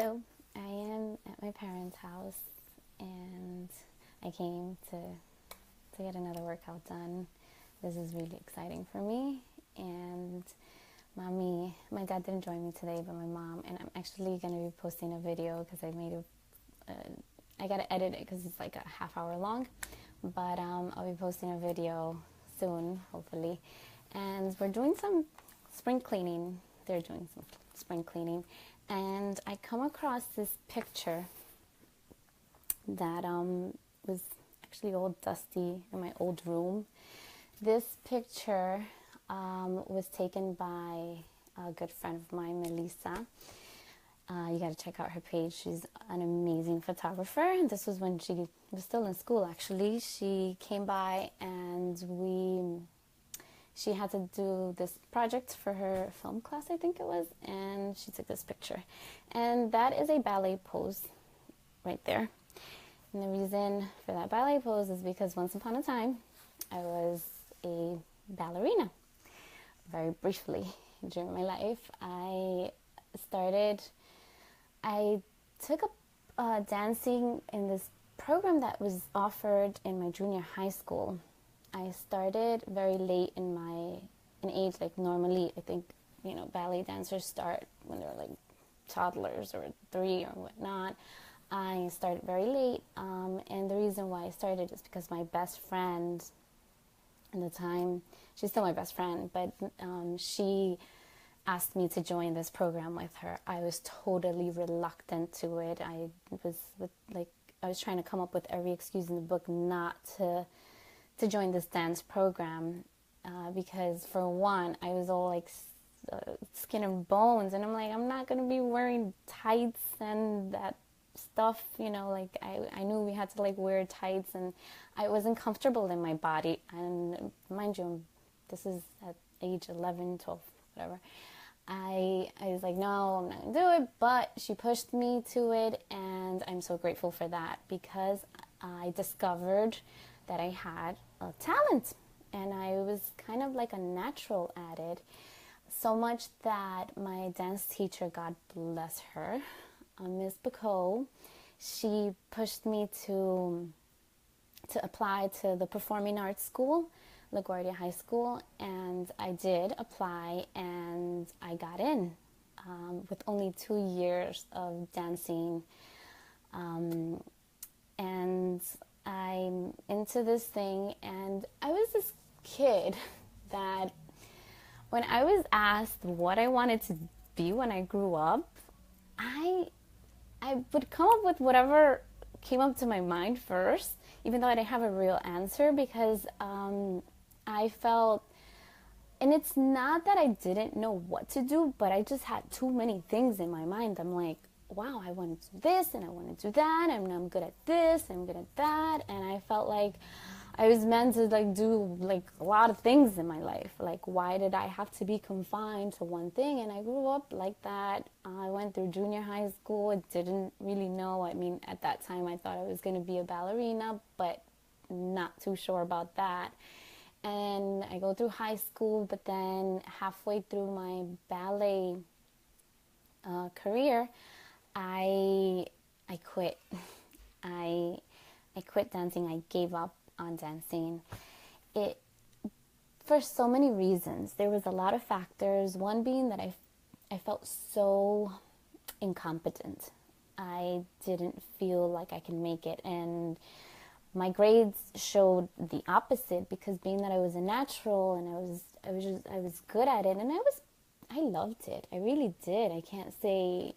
So I am at my parents' house and I came to get another workout done. This is really exciting for me. And my dad didn't join me today, but my mom, and I'm actually going to be posting a video because I got to edit it because it's like a half hour long. But I'll be posting a video soon, hopefully. And we're doing some spring cleaning. They're doing some spring cleaning. And I come across this picture that was actually all dusty in my old room. This picture was taken by a good friend of mine, Melissa. You got to check out her page. She's an amazing photographer. This was when she was still in school, actually. She came by and she had to do this project for her film class, I think it was, and she took this picture. And that is a ballet pose right there. And the reason for that ballet pose is because once upon a time, I was a ballerina. Very briefly during my life, I took up dancing in this program that was offered in my junior high school. I started very late in age, like normally I think, ballet dancers start when they're like toddlers or 3 or whatnot. I started very late, and the reason why I started is because my best friend at the time, she's still my best friend, but she asked me to join this program with her. I was totally reluctant to it. I was trying to come up with every excuse in the book not to join this dance program because, for one, I was all like skin and bones, and I'm like, I'm not going to be wearing tights and that stuff, I knew we had to like wear tights, and I wasn't comfortable in my body. And mind you, this is at age 11, 12, whatever. I was like, no, I'm not going to do it, but she pushed me to it, and I'm so grateful for that because I discovered that I had a talent, and I was kind of like a natural at it, so much that my dance teacher, God bless her, Miss Bacot, she pushed me to apply to the Performing Arts School, LaGuardia High School, and I did apply, and I got in with only 2 years of dancing, and I'm into this thing. And I was this kid that when I was asked what I wanted to be when I grew up, I would come up with whatever came up to my mind first, even though I didn't have a real answer, because I felt, and it's not that I didn't know what to do, but I just had too many things in my mind. I'm like, wow, I want to do this, and I want to do that, and I'm good at this, and I'm good at that, and I felt like I was meant to do a lot of things in my life. Like, why did I have to be confined to one thing? And I grew up like that. I went through junior high school. I didn't really know. I mean, at that time, I thought I was going to be a ballerina, but not too sure about that. And I go through high school, but then halfway through my ballet career, I quit. I quit dancing. I gave up on dancing. It, for so many reasons. There was a lot of factors. One being that I felt so incompetent. I didn't feel like I could make it, and my grades showed the opposite, because being that I was a natural and I was good at it, and I loved it. I really did. I can't say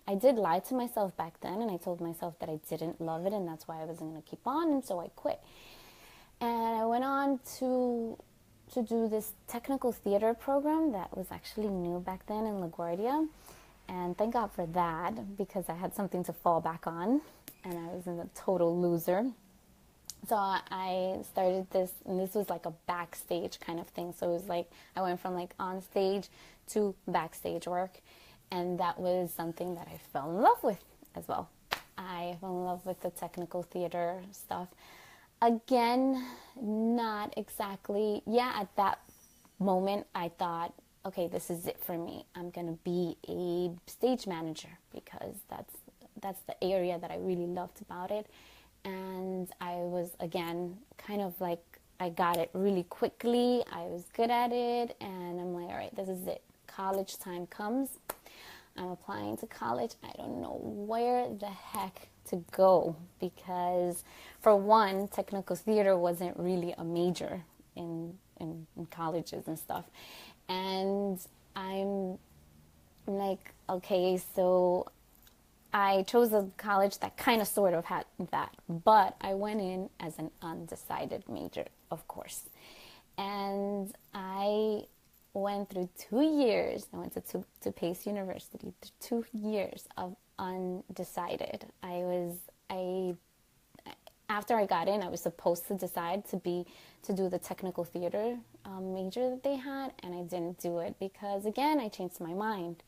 I did lie to myself back then, and I told myself that I didn't love it, and that's why I wasn't going to keep on, and so I quit. And I went on to do this technical theater program that was actually new back then in LaGuardia, and thank God for that, because I had something to fall back on, and I was a total loser. So I started this, and this was like a backstage kind of thing. So it was like I went from like on stage to backstage work. And that was something that I fell in love with as well. I fell in love with the technical theater stuff. Again, not exactly, at that moment I thought okay, this is it for me. I'm going to be a stage manager because that's the area that I really loved about it. And I was, again, kind of like, I got it really quickly. I was good at it. And I'm like, all right, this is it. College time comes. I'm applying to college. I don't know where the heck to go because, for one, technical theater wasn't really a major in colleges and stuff. And I'm like, okay, so I chose a college that kind of sort of had that, but I went in as an undecided major, of course. And I went through 2 years. I went to Pace University, 2 years of undecided. After I got in, I was supposed to decide to do the technical theater major that they had, and I didn't do it because, again, I changed my mind.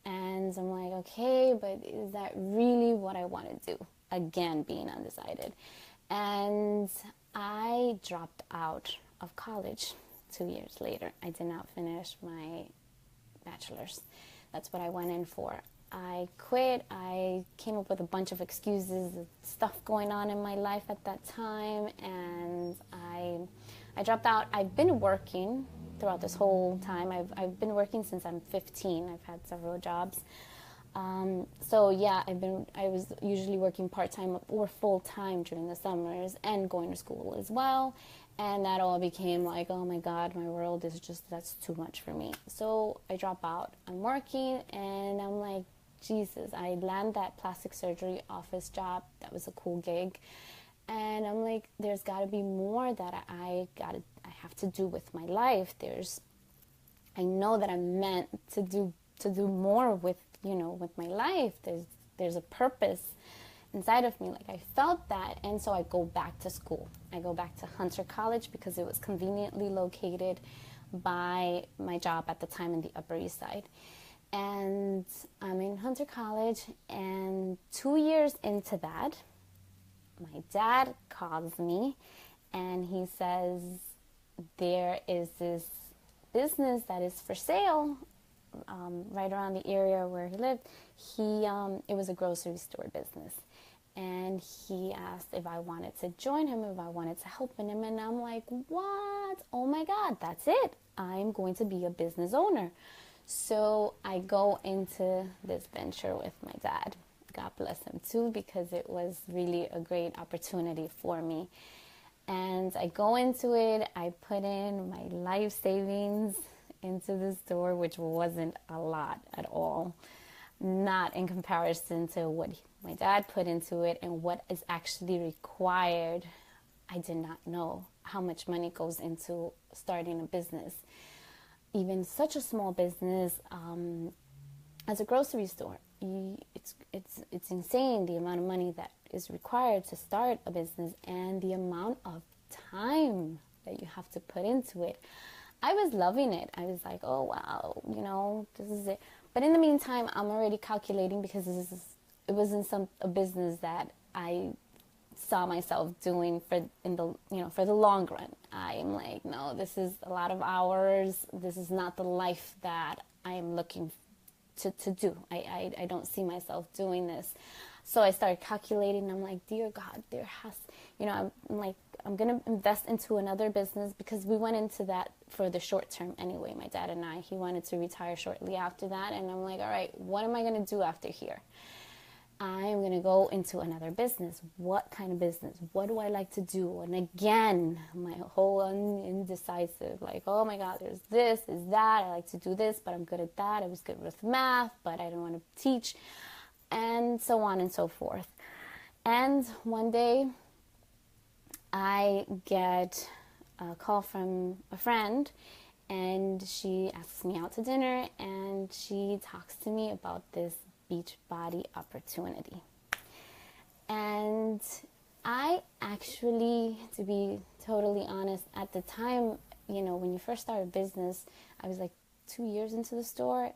And I'm like, okay, but is that really what I want to do? Again, being undecided. And I dropped out of college 2 years later. I did not finish my bachelor's. That's what I went in for. I quit. I came up with a bunch of excuses, stuff going on in my life at that time, and I dropped out. I've been working throughout this whole time. I've been working since I'm 15. I've had several jobs. So yeah, I was usually working part-time or full-time during the summers and going to school as well. And that all became like, oh my God, my world is just, that's too much for me. So I drop out. I'm working and I'm like, Jesus, I land that plastic surgery office job. That was a cool gig. And I'm like, there's got to be more that I have to do with my life. I know that I'm meant to do more with my life. There's a purpose inside of me. Like, I felt that. And so I go back to school. I go back to Hunter College because it was conveniently located by my job at the time in the Upper East Side. And I'm in Hunter College, and 2 years into that, my dad calls me and he says, there is this business that is for sale right around the area where he lived. It was a grocery store business. And he asked if I wanted to join him, if I wanted to help him. And I'm like, what? Oh my God, that's it. I'm going to be a business owner. So I go into this venture with my dad. God bless him too, because it was really a great opportunity for me. And I go into it. I put in my life savings into the store, which wasn't a lot at all. Not in comparison to what my dad put into it and what is actually required. I did not know how much money goes into starting a business. Even such a small business as a grocery store. It's insane the amount of money that is required to start a business and the amount of time that you have to put into it. I was loving it. I was like, oh wow, this is it. But in the meantime, I'm already calculating because it wasn't a business that I saw myself doing for the long run. I'm like, no, this is a lot of hours. This is not the life that I am looking to do. I don't see myself doing this. So I started calculating. I'm like, dear God, I'm like, I'm going to invest into another business because we went into that for the short term anyway, my dad and I. He wanted to retire shortly after that. And I'm like, all right, what am I going to do after here? I'm going to go into another business. What kind of business? What do I like to do? And again, my whole indecisive, like, oh my God, there's this, is that. I like to do this, but I'm good at that. I was good with math, but I don't want to teach, and so on and so forth. And one day, I get a call from a friend, and she asks me out to dinner, and she talks to me about this Beachbody opportunity. And I actually, to be totally honest, at the time, when you first start a business, I was like 2 years into the store,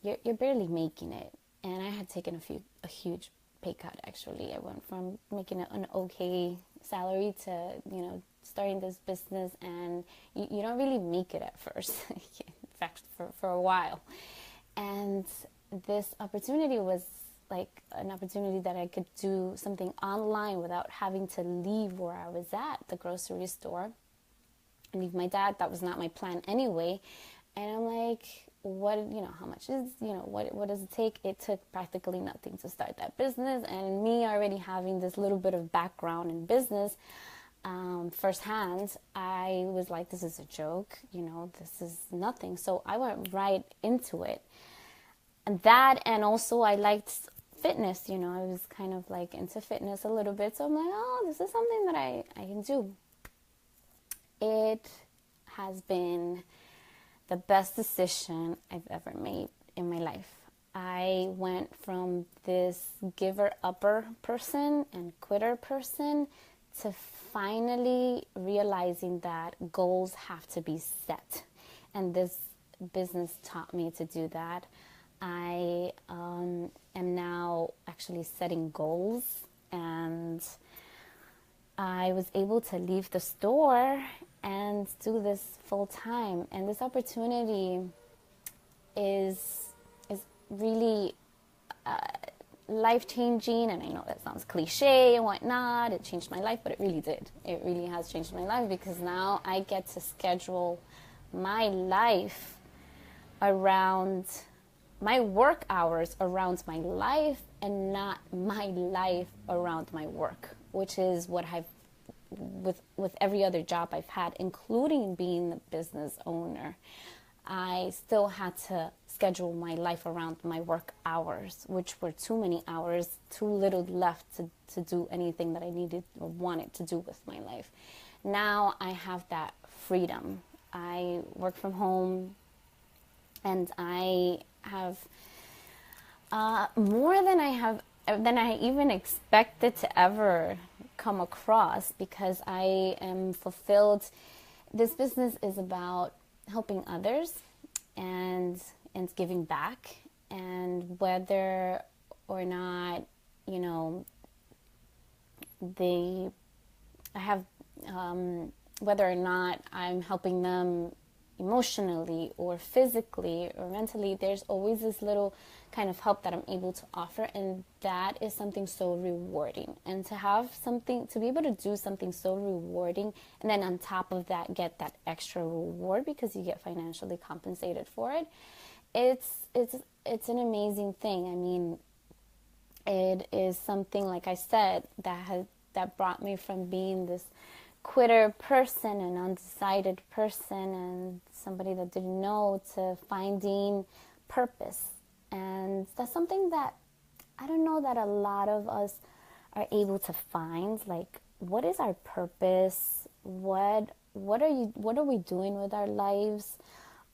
you're barely making it. And I had taken a huge pay cut, actually. I went from making an okay salary to, starting this business, and you don't really make it at first. In contract for a while. And this opportunity was like an opportunity that I could do something online without having to leave where I was at, the grocery store, and leave my dad. That was not my plan anyway. And I'm like, what, how much is, what does it take? It took practically nothing to start that business. And me already having this little bit of background in business firsthand, I was like, this is a joke, this is nothing. So I went right into it. And that, and also I liked fitness, I was kind of like into fitness a little bit. So I'm like, oh, this is something that I can do. It has been the best decision I've ever made in my life. I went from this giver-upper person and quitter person to finally realizing that goals have to be set. And this business taught me to do that. I am now actually setting goals, and I was able to leave the store and do this full time. And this opportunity is really life-changing. And I know that sounds cliche and whatnot. It changed my life, but it really did. It really has changed my life, because now I get to schedule my life around my work hours, around my life, and not my life around my work, which is what I've with every other job I've had, including being the business owner. I still had to schedule my life around my work hours, which were too many hours, too little left to do anything that I needed or wanted to do with my life. Now I have that freedom. I work from home, and I have more than I even expected to ever come across, because I am fulfilled. This business is about helping others and giving back, and whether or not whether or not I'm helping them emotionally or physically or mentally, there's always this little kind of help that I'm able to offer, and that is something so rewarding. And to be able to do something so rewarding, and then on top of that get that extra reward because you get financially compensated for it, it's an amazing thing. I mean, it is something, like I said, that brought me from being this quitter person, an undecided person, and somebody that didn't know, to finding purpose. And that's something that I don't know that a lot of us are able to find. Like, what is our purpose? What are we doing with our lives?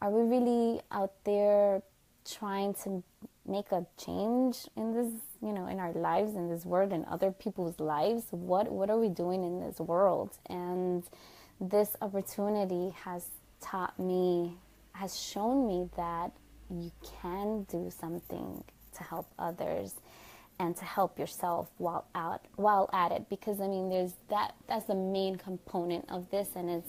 Are we really out there trying to make a change in this, in our lives, in this world, in other people's lives? What are we doing in this world? And this opportunity has shown me that you can do something to help others and to help yourself while at it. Because I mean, that's the main component of this, and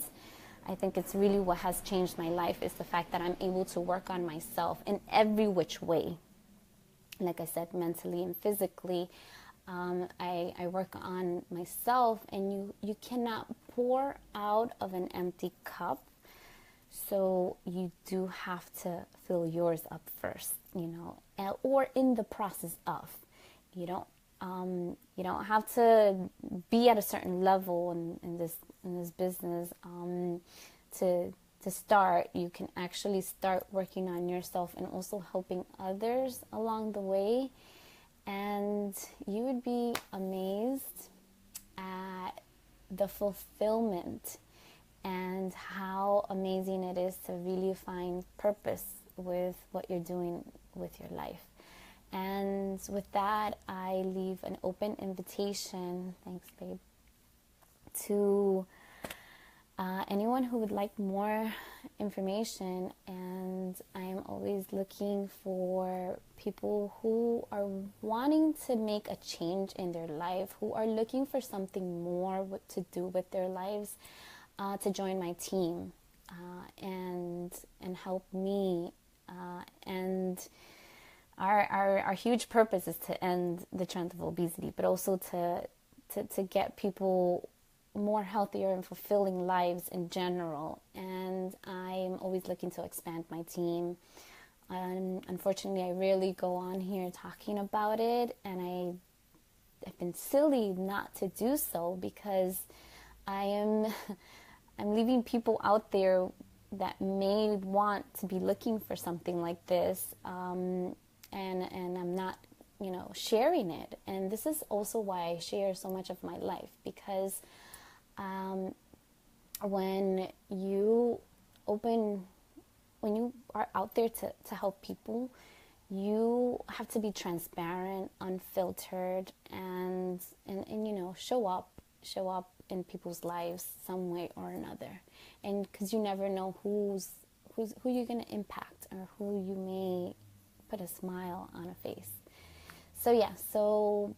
I think it's really what has changed my life, is the fact that I'm able to work on myself in every which way. Like I said, mentally and physically, I work on myself, and you cannot pour out of an empty cup. So you do have to fill yours up first, or in the process of. You don't have to be at a certain level in this business to start. You can actually start working on yourself and also helping others along the way, and you would be amazed at the fulfillment and how amazing it is to really find purpose with what you're doing with your life. And with that, I leave an open invitation, thanks babe, to anyone who would like more information. And I am always looking for people who are wanting to make a change in their life, who are looking for something more to do with their lives, to join my team. and help me. And our huge purpose is to end the trend of obesity, but also to get people more healthier and fulfilling lives in general. And I'm always looking to expand my team. Unfortunately, I rarely go on here talking about it, and I've been silly not to do so, because I'm leaving people out there that may want to be looking for something like this, and I'm not, sharing it. And this is also why I share so much of my life, because when you are out there to help people, you have to be transparent, unfiltered, and show up in people's lives some way or another. And because you never know who you're going to impact, or who you may put a smile on a face. So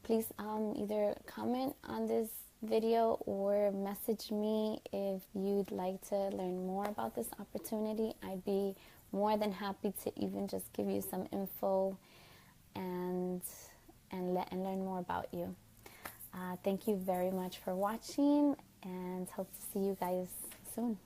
please either comment on this video or message me if you'd like to learn more about this opportunity. I'd be more than happy to even just give you some info and learn more about you. Thank you very much for watching, and hope to see you guys soon.